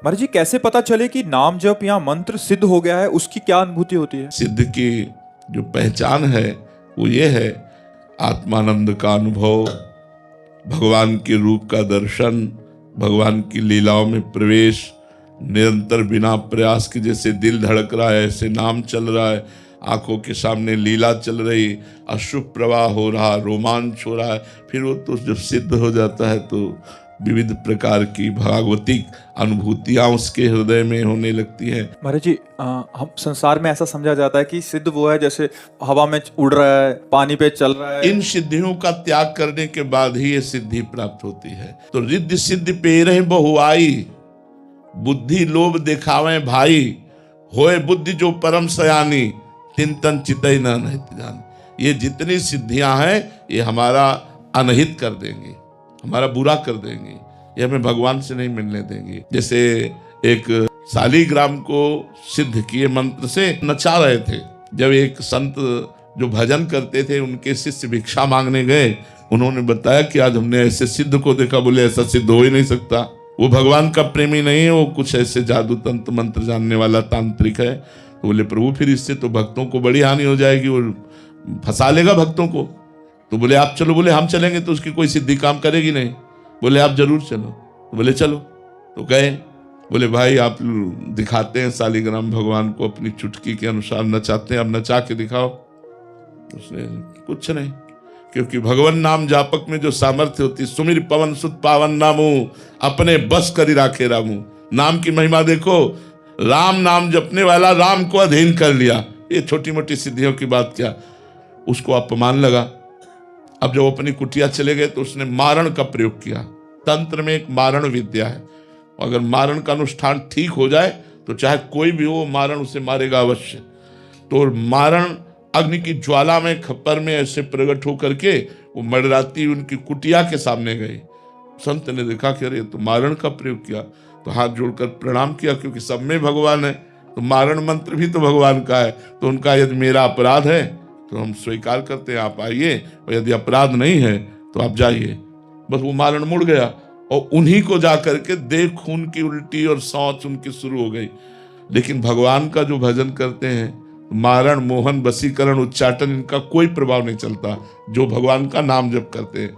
महाराज जी, कैसे पता चले कि नाम जप या मंत्र सिद्ध हो गया है? उसकी क्या अनुभूति होती है? सिद्ध की जो पहचान है वो ये है, आत्मानंद का अनुभव, भगवान के रूप का दर्शन, भगवान की लीलाओं में प्रवेश, निरंतर बिना प्रयास के जैसे दिल धड़क रहा है ऐसे नाम चल रहा है, आंखों के सामने लीला चल रही, अश्रु प्रवाह हो रहा, रोमांच हो रहा है। फिर वो तो जब सिद्ध हो जाता है तो विविध प्रकार की भागवतिक अनुभूतियां उसके हृदय में होने लगती हैं। महाराज जी, हम संसार में ऐसा समझा जाता है कि सिद्ध वो है जैसे हवा में उड़ रहा है, पानी पे चल रहा है। इन सिद्धियों का त्याग करने के बाद ही ये सिद्धि प्राप्त होती है। तो रिद्धि सिद्धि पेरह बहुआई, बुद्धि लोभ दिखावे भाई, होए बुद्धि जो परम सयानी, तिन तन चितई न अनहित जान। ये जितनी सिद्धियां हैं ये हमारा अनहित कर देंगी, हमारा बुरा कर देंगी, ये हमें भगवान से नहीं मिलने देंगी। जैसे एक शालिग्राम को सिद्ध किए मंत्र से नचा रहे थे। जब एक संत जो भजन करते थे उनके शिष्य भिक्षा मांगने गए, उन्होंने बताया कि आज हमने ऐसे सिद्ध को देखा। बोले ऐसा सिद्ध हो ही नहीं सकता, वो भगवान का प्रेमी नहीं है, वो कुछ ऐसे जादू तंत्र मंत्र जानने वाला तांत्रिक है। तो बोले प्रभु फिर इससे तो भक्तों को बड़ी हानि हो जाएगी, वो फंसा लेगा भक्तों को। तो बोले आप चलो। बोले हम चलेंगे तो उसकी कोई सिद्धि काम करेगी नहीं। बोले आप जरूर चलो। तो बोले चलो। तो गए। बोले भाई आप दिखाते हैं शालिग्राम भगवान को अपनी चुटकी के अनुसार नचाते हैं, अब नचा के दिखाओ। उसने कुछ नहीं, क्योंकि भगवान नाम जापक में जो सामर्थ्य होती, सुमिर पवन सुत पावन नामू, अपने बस करी राखे रामू। नाम की महिमा देखो, राम नाम जपने वाला राम को अधीन कर लिया। ये छोटी मोटी सिद्धियों की बात क्या, उसको अपमान लगा। अब जब अपनी कुटिया चले गए तो उसने मारण का प्रयोग किया। तंत्र में एक मारण विद्या है, अगर मारण का अनुष्ठान ठीक हो जाए तो चाहे कोई भी हो, मारण उसे मारेगा अवश्य। तो मारण अग्नि की ज्वाला में, खप्पर में ऐसे प्रकट होकर के वो मडराती उनकी कुटिया के सामने गई। संत ने देखा कि अरे तो मारण का प्रयोग किया, तो हाथ जोड़कर प्रणाम किया, क्योंकि सब में भगवान है तो मारण मंत्र भी तो भगवान का है। तो उनका यदि मेरा अपराध है तो हम स्वीकार करते हैं, आप आइए, और यदि अपराध नहीं है तो आप जाइए। बस वो मारण मुड़ गया और उन्हीं को जाकर के देख खून की उल्टी और शौच उनकी शुरू हो गई। लेकिन भगवान का जो भजन करते हैं, मारण मोहन वशीकरण उच्चाटन इनका कोई प्रभाव नहीं चलता, जो भगवान का नाम जप करते हैं।